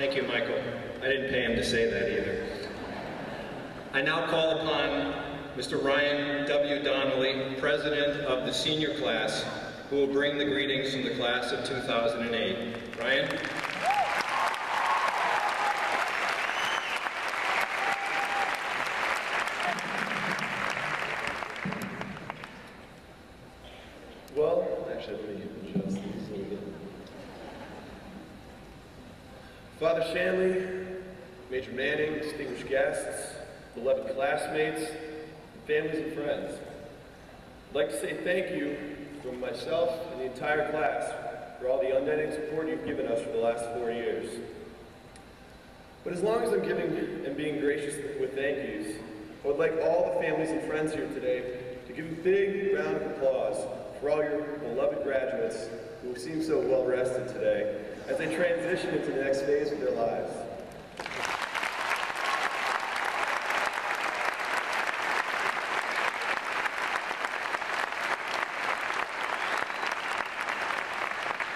Thank you, Michael. I didn't pay him to say that either. I now call upon Mr. Ryan W. Donnelly, President of the Senior Class, who will bring the greetings from the class of 2008. Ryan? Well, actually, let me adjust these a little bit. Father Shanley, Major Manning, distinguished guests, beloved classmates, families and friends, I'd like to say thank you from myself and the entire class for all the unending support you've given us for the last 4 years. But as long as I'm giving and being gracious with thank yous, I would like all the families and friends here today to give a big round of applause for all your beloved graduates who seem so well rested today as they transition into the next phase of their lives.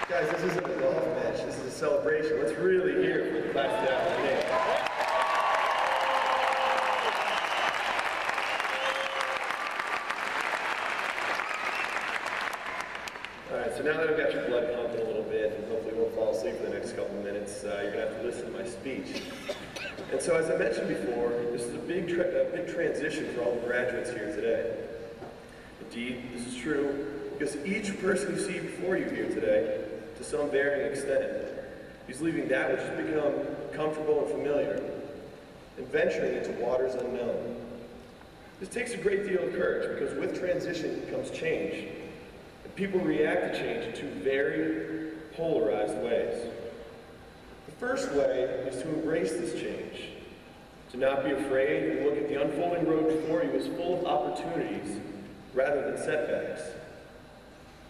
Guys, this isn't a golf match, this is a celebration. Let's really hear for the class down today. Alright, so now that I've got your blood pumping a little bit, and hopefully you won't fall asleep for the next couple of minutes, you're going to have to listen to my speech. And so as I mentioned before, this is a big transition for all the graduates here today. Indeed, this is true because each person you see before you here today, to some varying extent, is leaving that which has become comfortable and familiar and venturing into waters unknown. This takes a great deal of courage because with transition comes change. And people react to change in two very polarized ways. The first way is to embrace this change, to not be afraid and look at the unfolding road before you as full of opportunities rather than setbacks.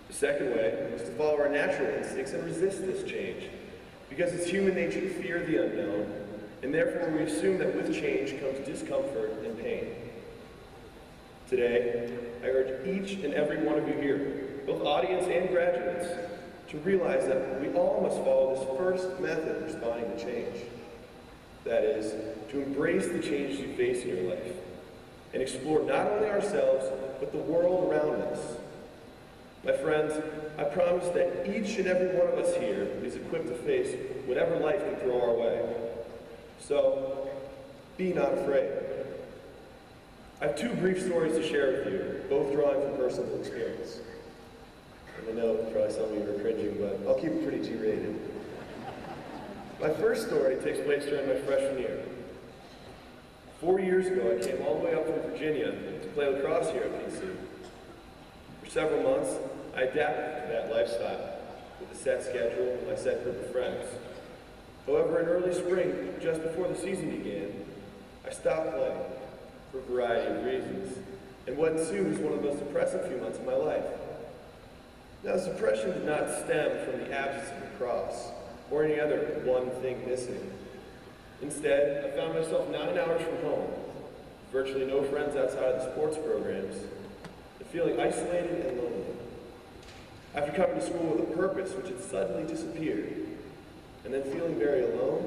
The second way is to follow our natural instincts and resist this change, because it's human nature to fear the unknown, and therefore we assume that with change comes discomfort and pain. Today, I urge each and every one of you here, both audience and graduates, to realize that we all must follow this first method of responding to change. That is, to embrace the changes you face in your life, and explore not only ourselves, but the world around us. My friends, I promise that each and every one of us here is equipped to face whatever life can throw our way. So, be not afraid. I have two brief stories to share with you, both drawing from personal experience. And I know probably some of you are cringing, but I'll keep it pretty G-rated. My first story takes place during my freshman year. 4 years ago, I came all the way up from Virginia to play lacrosse here at PC. For several months, I adapted to that lifestyle with a set schedule and my set group of friends. However, in early spring, just before the season began, I stopped playing for a variety of reasons, and what ensued was one of the most depressive few months of my life. Now, this depression did not stem from the absence of lacrosse or any other one thing missing. Instead, I found myself 9 hours from home, virtually no friends outside of the sports programs, and feeling isolated and lonely. After coming to school with a purpose which had suddenly disappeared, and then feeling very alone,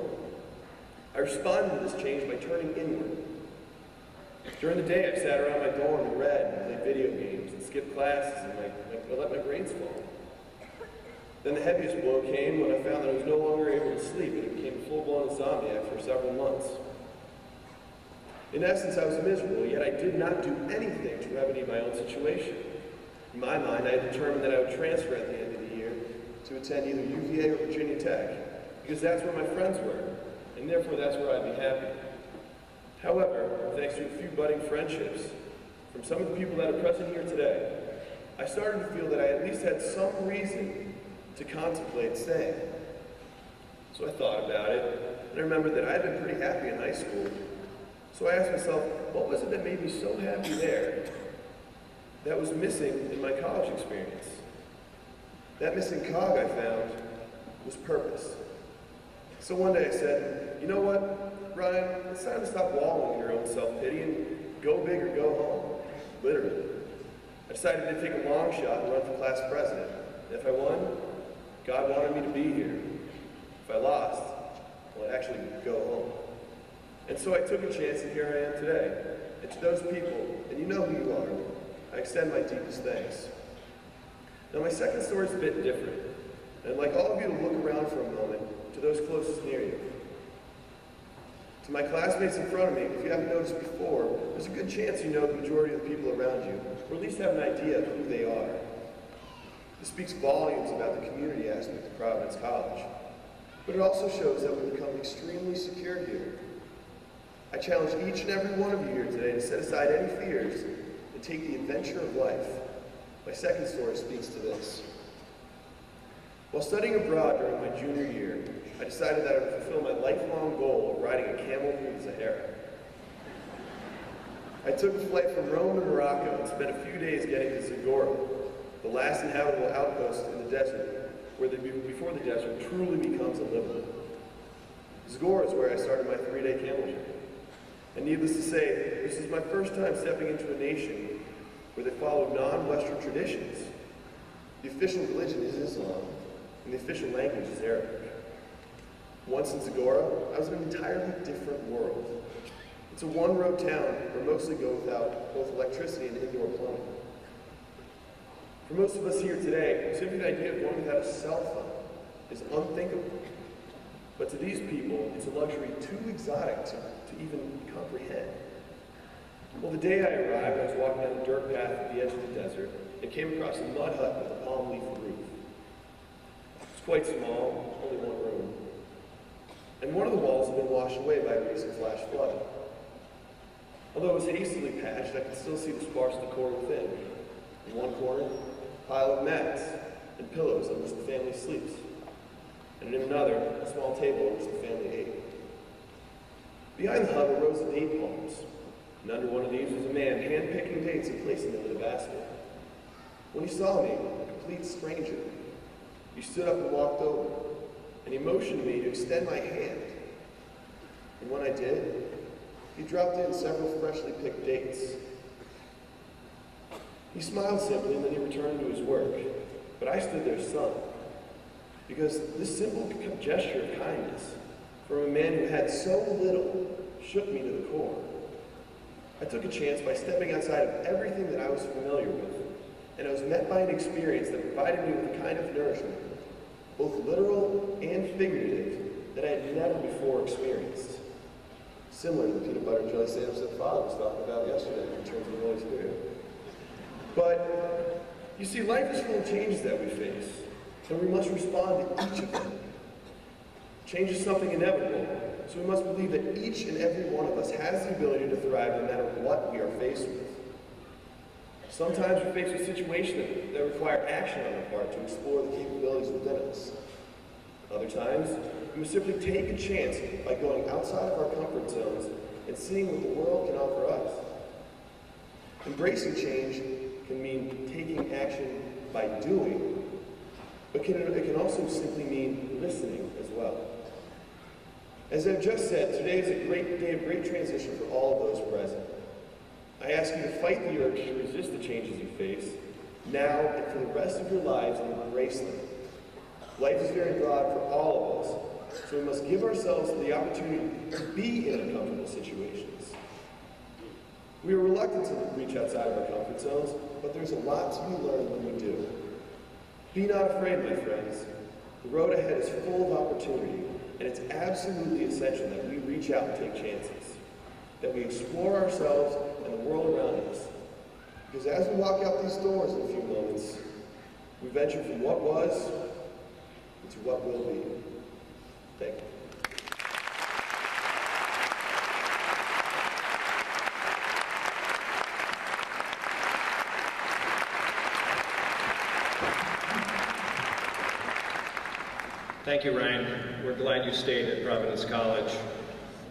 I responded to this change by turning inward. During the day, I sat around my dorm and read and played video games and skipped classes and I let my brains fall. Then the heaviest blow came when I found that I was no longer able to sleep and it became a full-blown insomniac for several months. In essence, I was miserable, yet I did not do anything to remedy my own situation. In my mind, I had determined that I would transfer at the end of the year to attend either UVA or Virginia Tech, because that's where my friends were, and therefore that's where I'd be happy. However, thanks to a few budding friendships from some of the people that are present here today, I started to feel that I at least had some reason to contemplate staying. So I thought about it, and I remembered that I had been pretty happy in high school. So I asked myself, what was it that made me so happy there that was missing in my college experience? That missing cog I found was purpose. So one day I said, you know what, Ryan, it's time to stop wallowing in your own self-pity and go big or go home, literally. I decided to take a long shot and run for class president. And if I won, God wanted me to be here. If I lost, well, I'd actually go home. And so I took a chance, and here I am today. And to those people, and you know who you are, I extend my deepest thanks. Now my second story is a bit different. And I'd like all of you to look around for a moment to those closest near you. To my classmates in front of me, if you haven't noticed before, there's a good chance you know the majority of the people around you, or at least have an idea of who they are. This speaks volumes about the community aspect of Providence College, but it also shows that we've become extremely secure here. I challenge each and every one of you here today to set aside any fears and take the adventure of life. My second story speaks to this. While studying abroad during my junior year, I decided that I would fulfill my lifelong goal of riding a camel through the Sahara. I took a flight from Rome to Morocco and spent a few days getting to Zagora, the last inhabitable outpost in the desert, where before the desert truly becomes unlivable. Zagora is where I started my 3-day camel journey. And needless to say, this is my first time stepping into a nation where they follow non-Western traditions. The official religion is Islam, and the official language is Arabic. Once in Zagora, I was in an entirely different world. It's a one-road town where mostly go without both electricity and indoor plumbing. For most of us here today, simply the idea of going without a cell phone is unthinkable. But to these people, it's a luxury too exotic to even comprehend. Well, the day I arrived, I was walking down the dirt path at the edge of the desert and came across a mud hut with a palm leaf roof. It's quite small, only one room. And one of the walls had been washed away by a recent flash flood. Although it was hastily patched, I could still see the sparse decor within. In one corner, a pile of mats and pillows on which the family sleeps. And in another, a small table on which the family ate. Behind the hut were rows of date palms, and under one of these was a man hand-picking dates and placing them in a basket. When he saw me, a complete stranger, he stood up and walked over, and he motioned me to extend my hand. And when I did, he dropped in several freshly picked dates. He smiled simply, and then he returned to his work, but I stood there stunned, because this simple gesture of kindness from a man who had so little shook me to the core. I took a chance by stepping outside of everything that I was familiar with, and I was met by an experience that provided me with a kind of nourishment, both literal and figurative, that I had never before experienced. Similar to the peanut butter and jelly sandwich that Father was talking about yesterday in terms of the Holy Spirit. But, you see, life is full of changes that we face, and we must respond to each of them. Change is something inevitable, so we must believe that each and every one of us has the ability to thrive no matter what we are faced with. Sometimes we're faced with situations that require action on our part to explore the capabilities within us. Other times, we must simply take a chance by going outside of our comfort zones and seeing what the world can offer us. Embracing change can mean taking action by doing, but it can also simply mean listening as well. As I've just said, today is a great day of great transition for all of those present. I ask you to fight the urge to resist the changes you face, now and for the rest of your lives, and embrace them. Life is very broad for all of us, so we must give ourselves the opportunity to be in uncomfortable situations. We are reluctant to reach outside of our comfort zones, but there's a lot to be learned when we do. Be not afraid, my friends. The road ahead is full of opportunity, and it's absolutely essential that we reach out and take chances, that we explore ourselves and the world around us. Because as we walk out these doors in a few moments, we venture from what was into what will be. Thank you. Thank you, Ryan. We're glad you stayed at Providence College,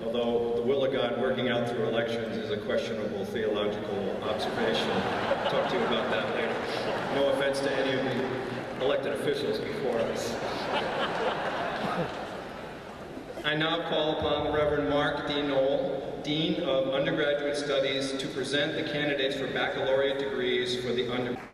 although the will of God working out through elections is a questionable theological observation. I'll talk to you about that later. No offense to any of the elected officials before us. I now call upon the Reverend Mark D. Knoll, Dean of Undergraduate Studies, to present the candidates for baccalaureate degrees for the undergraduate.